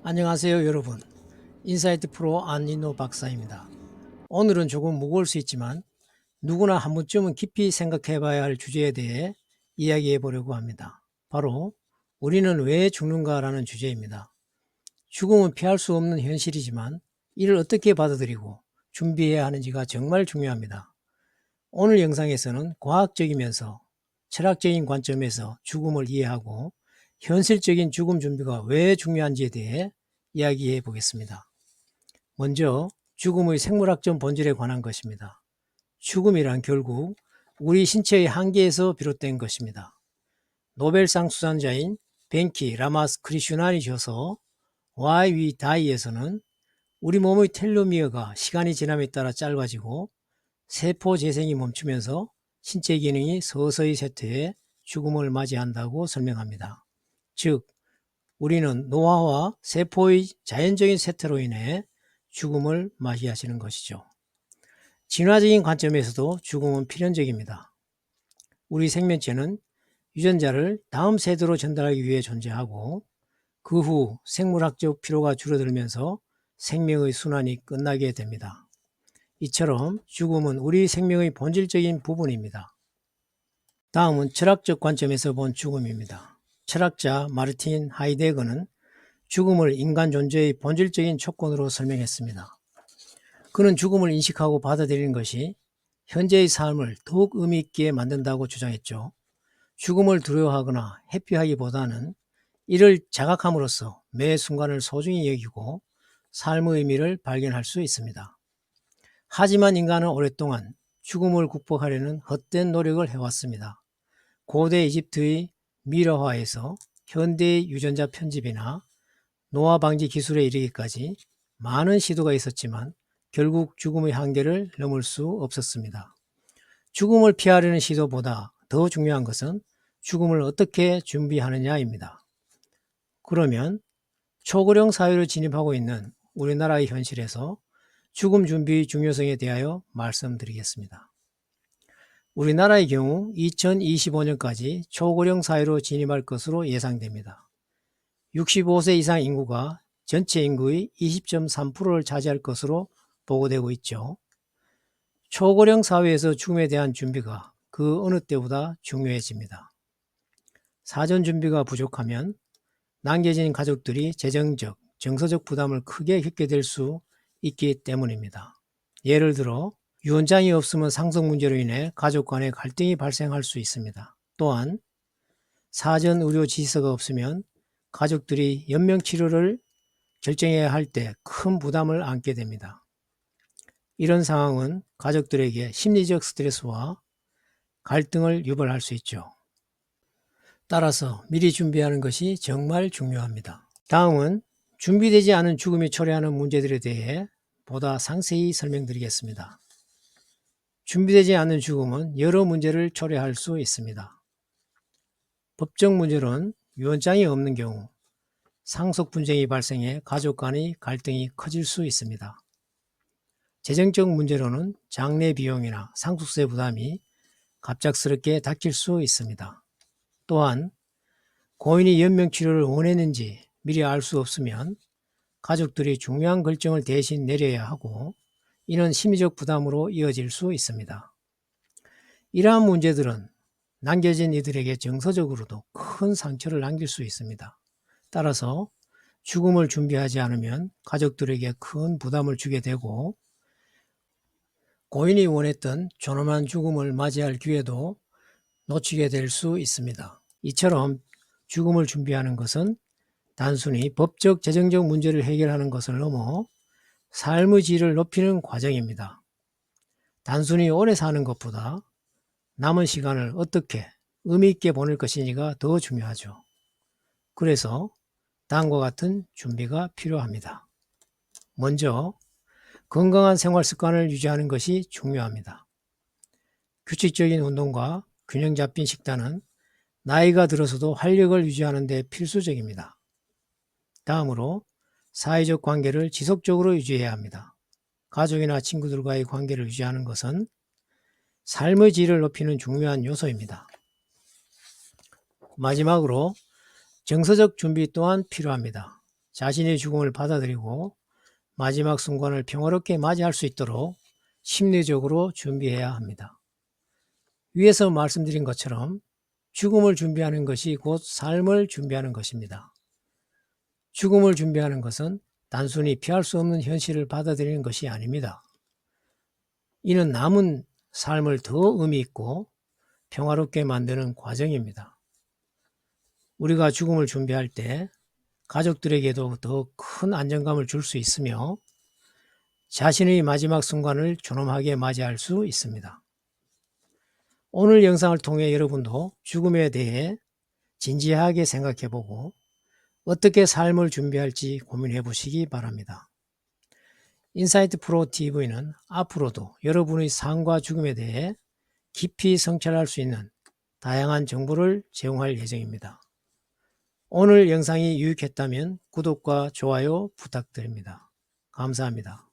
안녕하세요 여러분. 인사이트 프로 안인노 박사입니다. 오늘은 조금 무거울 수 있지만 누구나 한 번쯤은 깊이 생각해 봐야 할 주제에 대해 이야기해 보려고 합니다. 바로 우리는 왜 죽는가라는 주제입니다. 죽음은 피할 수 없는 현실이지만 이를 어떻게 받아들이고 준비해야 하는지가 정말 중요합니다. 오늘 영상에서는 과학적이면서 철학적인 관점에서 죽음을 이해하고 현실적인 죽음 준비가 왜 중요한지에 대해 이야기해 보겠습니다. 먼저 죽음의 생물학적 본질에 관한 것입니다. 죽음이란 결국 우리 신체의 한계에서 비롯된 것입니다. 노벨상 수상자인 벤키 라마스크리슈난이 저서 Why We Die에서는 우리 몸의 텔로미어가 시간이 지남에 따라 짧아지고 세포 재생이 멈추면서 신체 기능이 서서히 쇠퇴해 죽음을 맞이한다고 설명합니다. 즉, 우리는 노화와 세포의 자연적인 쇠퇴로 인해 죽음을 맞이하시는 것이죠. 진화적인 관점에서도 죽음은 필연적입니다. 우리 생명체는 유전자를 다음 세대로 전달하기 위해 존재하고 그 후 생물학적 필요가 줄어들면서 생명의 순환이 끝나게 됩니다. 이처럼 죽음은 우리 생명의 본질적인 부분입니다. 다음은 철학적 관점에서 본 죽음입니다. 철학자 마르틴 하이데거는 죽음을 인간 존재의 본질적인 조건으로 설명했습니다. 그는 죽음을 인식하고 받아들이는 것이 현재의 삶을 더욱 의미 있게 만든다고 주장했죠. 죽음을 두려워하거나 회피하기보다는 이를 자각함으로써 매 순간을 소중히 여기고 삶의 의미를 발견할 수 있습니다. 하지만 인간은 오랫동안 죽음을 극복하려는 헛된 노력을 해왔습니다. 고대 이집트의 미러화에서 현대의 유전자 편집이나 노화 방지 기술에 이르기까지 많은 시도가 있었지만 결국 죽음의 한계를 넘을 수 없었습니다. 죽음을 피하려는 시도보다 더 중요한 것은 죽음을 어떻게 준비하느냐입니다. 그러면 초고령 사회로 진입하고 있는 우리나라의 현실에서 죽음 준비의 중요성에 대하여 말씀드리겠습니다. 우리나라의 경우 2025년까지 초고령 사회로 진입할 것으로 예상됩니다. 65세 이상 인구가 전체 인구의 20.3%를 차지할 것으로 보고되고 있죠. 초고령 사회에서 죽음에 대한 준비가 그 어느 때보다 중요해집니다. 사전 준비가 부족하면 남겨진 가족들이 재정적, 정서적 부담을 크게 겪게 될 수 있기 때문입니다. 예를 들어 유언장이 없으면 상속 문제로 인해 가족 간의 갈등이 발생할 수 있습니다. 또한 사전 의료 지시서가 없으면 가족들이 연명치료를 결정해야 할 때 큰 부담을 안게 됩니다. 이런 상황은 가족들에게 심리적 스트레스와 갈등을 유발할 수 있죠. 따라서 미리 준비하는 것이 정말 중요합니다. 다음은 준비되지 않은 죽음이 초래하는 문제들에 대해 보다 상세히 설명드리겠습니다. 준비되지 않은 죽음은 여러 문제를 초래할 수 있습니다. 법적 문제로는 유언장이 없는 경우 상속 분쟁이 발생해 가족 간의 갈등이 커질 수 있습니다. 재정적 문제로는 장례 비용이나 상속세 부담이 갑작스럽게 닥칠 수 있습니다. 또한 고인이 연명치료를 원했는지 미리 알 수 없으면 가족들이 중요한 결정을 대신 내려야 하고 이는 심리적 부담으로 이어질 수 있습니다. 이러한 문제들은 남겨진 이들에게 정서적으로도 큰 상처를 남길 수 있습니다. 따라서 죽음을 준비하지 않으면 가족들에게 큰 부담을 주게 되고 고인이 원했던 존엄한 죽음을 맞이할 기회도 놓치게 될 수 있습니다. 이처럼 죽음을 준비하는 것은 단순히 법적, 재정적 문제를 해결하는 것을 넘어 삶의 질을 높이는 과정입니다. 단순히 오래 사는 것보다 남은 시간을 어떻게 의미 있게 보낼 것이니가 더 중요하죠. 그래서 다음과 같은 준비가 필요합니다. 먼저 건강한 생활 습관을 유지하는 것이 중요합니다. 규칙적인 운동과 균형 잡힌 식단은 나이가 들어서도 활력을 유지하는 데 필수적입니다. 다음으로 사회적 관계를 지속적으로 유지해야 합니다. 가족이나 친구들과의 관계를 유지하는 것은 삶의 질을 높이는 중요한 요소입니다. 마지막으로 정서적 준비 또한 필요합니다. 자신의 죽음을 받아들이고 마지막 순간을 평화롭게 맞이할 수 있도록 심리적으로 준비해야 합니다. 위에서 말씀드린 것처럼 죽음을 준비하는 것이 곧 삶을 준비하는 것입니다. 죽음을 준비하는 것은 단순히 피할 수 없는 현실을 받아들이는 것이 아닙니다. 이는 남은 삶을 더 의미 있고 평화롭게 만드는 과정입니다. 우리가 죽음을 준비할 때 가족들에게도 더 큰 안정감을 줄 수 있으며 자신의 마지막 순간을 존엄하게 맞이할 수 있습니다. 오늘 영상을 통해 여러분도 죽음에 대해 진지하게 생각해보고 어떻게 삶을 준비할지 고민해 보시기 바랍니다. 인사이트 프로 TV는 앞으로도 여러분의 삶과 죽음에 대해 깊이 성찰할 수 있는 다양한 정보를 제공할 예정입니다. 오늘 영상이 유익했다면 구독과 좋아요 부탁드립니다. 감사합니다.